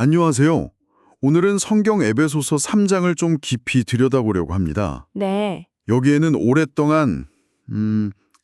안녕하세요. 오늘은 성경 에베소서 3장을 좀 깊이 들여다보려고 합니다. 네, 여기에는 오랫동안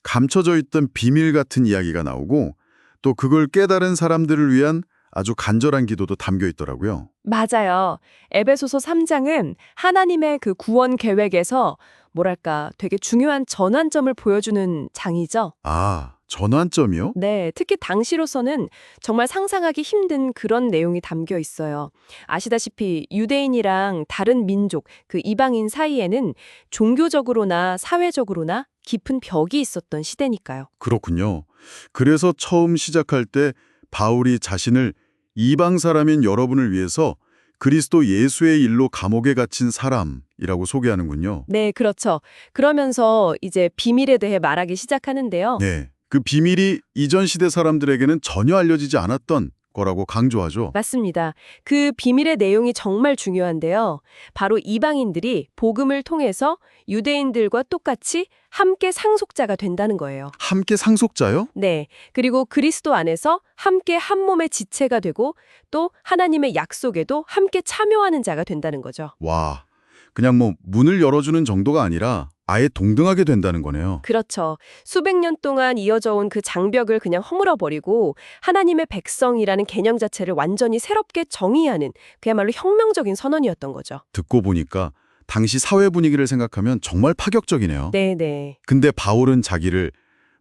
감춰져 있던 비밀 같은 이야기가 나오고 또 그걸 깨달은 사람들을 위한 아주 간절한 기도도 담겨 있더라고요. 맞아요. 에베소서 3장은 하나님의 그 구원 계획에서 뭐랄까 되게 중요한 전환점을 보여주는 장이죠. 아, 전환점이요? 네, 특히 당시로서는 정말 상상하기 힘든 그런 내용이 담겨 있어요. 아시다시피 유대인이랑 다른 민족, 그 이방인 사이에는 종교적으로나 사회적으로나 깊은 벽이 있었던 시대니까요. 그렇군요. 그래서 처음 시작할 때 바울이 자신을 이방 사람인 여러분을 위해서 그리스도 예수의 일로 감옥에 갇힌 사람이라고 소개하는군요. 네, 그렇죠. 그러면서 이제 비밀에 대해 말하기 시작하는데요. 네, 그 비밀이 이전 시대 사람들에게는 전혀 알려지지 않았던 거라고 강조하죠. 맞습니다. 그 비밀의 내용이 정말 중요한데요. 바로 이방인들이 복음을 통해서 유대인들과 똑같이 함께 상속자가 된다는 거예요. 함께 상속자요? 네. 그리고 그리스도 안에서 함께 한 몸의 지체가 되고 또 하나님의 약속에도 함께 참여하는 자가 된다는 거죠. 와, 그냥 뭐 문을 열어주는 정도가 아니라 아예 동등하게 된다는 거네요. 그렇죠. 수백 년 동안 이어져 온 그 장벽을 그냥 허물어버리고 하나님의 백성이라는 개념 자체를 완전히 새롭게 정의하는 그야말로 혁명적인 선언이었던 거죠. 듣고 보니까 당시 사회 분위기를 생각하면 정말 파격적이네요. 네네. 근데 바울은 자기를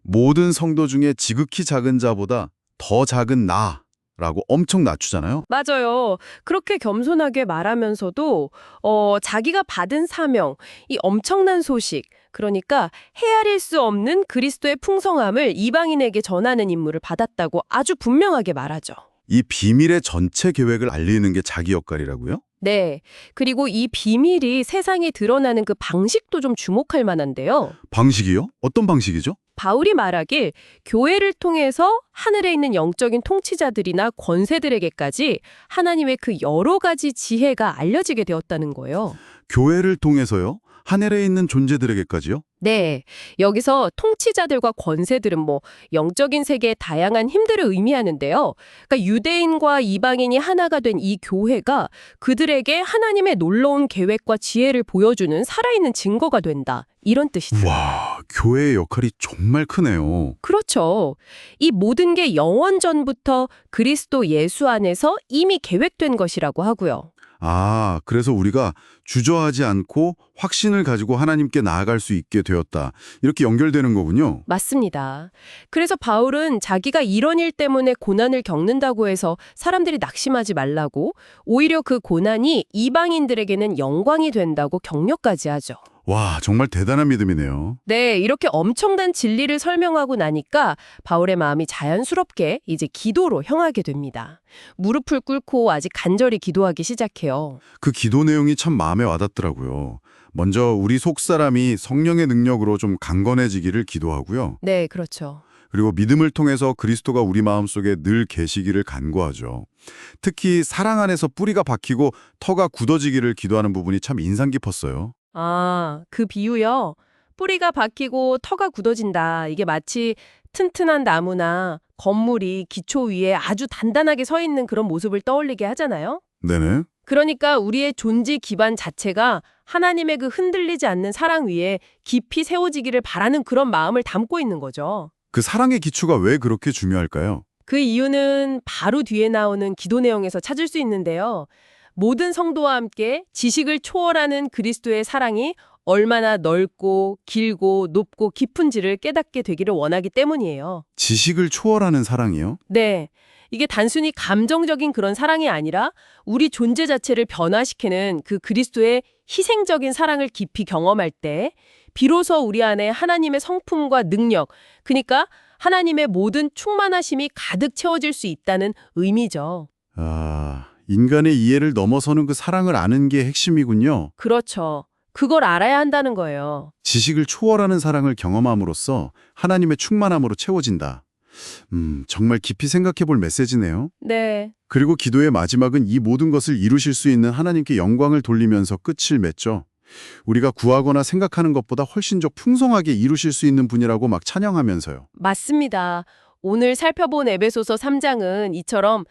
모든 성도 중에 지극히 작은 자보다 더 작은 나라고 엄청 낮추잖아요. 맞아요. 그렇게 겸손하게 말하면서도 자기가 받은 사명, 이 엄청난 소식, 그러니까 헤아릴 수 없는 그리스도의 풍성함을 이방인에게 전하는 임무를 받았다고 아주 분명하게 말하죠. 이 비밀의 전체 계획을 알리는 게 자기 역할이라고요? 네. 그리고 이 비밀이 세상에 드러나는 그 방식도 좀 주목할 만한데요. 방식이요? 어떤 방식이죠? 바울이 말하길 교회를 통해서 하늘에 있는 영적인 통치자들이나 권세들에게까지 하나님의 그 여러 가지 지혜가 알려지게 되었다는 거예요. 교회를 통해서요? 하늘에 있는 존재들에게까지요? 네. 여기서 통치자들과 권세들은 뭐 영적인 세계의 다양한 힘들을 의미하는데요. 그러니까 유대인과 이방인이 하나가 된 이 교회가 그들에게 하나님의 놀라운 계획과 지혜를 보여주는 살아있는 증거가 된다. 이런 뜻이죠. 와, 교회의 역할이 정말 크네요. 그렇죠. 이 모든 게 영원 전부터 그리스도 예수 안에서 이미 계획된 것이라고 하고요. 아, 그래서 우리가 주저하지 않고 확신을 가지고 하나님께 나아갈 수 있게 되었다. 이렇게 연결되는 거군요. 맞습니다. 그래서 바울은 자기가 이런 일 때문에 고난을 겪는다고 해서 사람들이 낙심하지 말라고 오히려 그 고난이 이방인들에게는 영광이 된다고 격려까지 하죠. 와, 정말 대단한 믿음이네요. 네, 이렇게 엄청난 진리를 설명하고 나니까 바울의 마음이 자연스럽게 이제 기도로 향하게 됩니다. 무릎을 꿇고 아직 간절히 기도하기 시작해요. 그 기도 내용이 참 마음에 와닿더라고요. 먼저 우리 속사람이 성령의 능력으로 좀 강건해지기를 기도하고요. 네, 그렇죠. 그리고 믿음을 통해서 그리스도가 우리 마음속에 늘 계시기를 간구하죠. 특히 사랑 안에서 뿌리가 박히고 터가 굳어지기를 기도하는 부분이 참 인상 깊었어요. 아, 그 비유요. 뿌리가 박히고 터가 굳어진다. 이게 마치 튼튼한 나무나 건물이 기초 위에 아주 단단하게 서 있는 그런 모습을 떠올리게 하잖아요. 네네. 그러니까 우리의 존재 기반 자체가 하나님의 그 흔들리지 않는 사랑 위에 깊이 세워지기를 바라는 그런 마음을 담고 있는 거죠. 그 사랑의 기초가 왜 그렇게 중요할까요? 그 이유는 바로 뒤에 나오는 기도 내용에서 찾을 수 있는데요. 모든 성도와 함께 지식을 초월하는 그리스도의 사랑이 얼마나 넓고 길고 높고 깊은지를 깨닫게 되기를 원하기 때문이에요. 지식을 초월하는 사랑이요? 네. 이게 단순히 감정적인 그런 사랑이 아니라 우리 존재 자체를 변화시키는 그 그리스도의 희생적인 사랑을 깊이 경험할 때 비로소 우리 안에 하나님의 성품과 능력, 그러니까 하나님의 모든 충만하심이 가득 채워질 수 있다는 의미죠. 아, 인간의 이해를 넘어서는 그 사랑을 아는 게 핵심이군요. 그렇죠. 그걸 알아야 한다는 거예요. 지식을 초월하는 사랑을 경험함으로써 하나님의 충만함으로 채워진다. 정말 깊이 생각해 볼 메시지네요. 네. 그리고 기도의 마지막은 이 모든 것을 이루실 수 있는 하나님께 영광을 돌리면서 끝을 맺죠. 우리가 구하거나 생각하는 것보다 훨씬 더 풍성하게 이루실 수 있는 분이라고 막 찬양하면서요. 맞습니다. 오늘 살펴본 에베소서 3장은 이처럼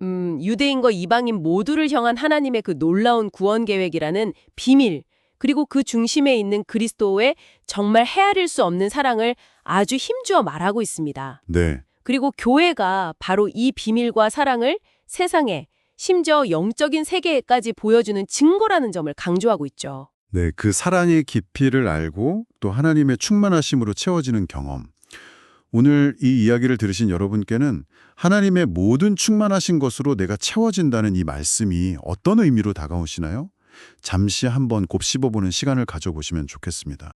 유대인과 이방인 모두를 향한 하나님의 그 놀라운 구원 계획이라는 비밀, 그리고 그 중심에 있는 그리스도의 정말 헤아릴 수 없는 사랑을 아주 힘주어 말하고 있습니다. 네. 그리고 교회가 바로 이 비밀과 사랑을 세상에, 심지어 영적인 세계에까지 보여주는 증거라는 점을 강조하고 있죠. 네, 그 사랑의 깊이를 알고 또 하나님의 충만하심으로 채워지는 경험. 오늘 이 이야기를 들으신 여러분께는 하나님의 모든 충만하신 것으로 내가 채워진다는 이 말씀이 어떤 의미로 다가오시나요? 잠시 한번 곱씹어보는 시간을 가져보시면 좋겠습니다.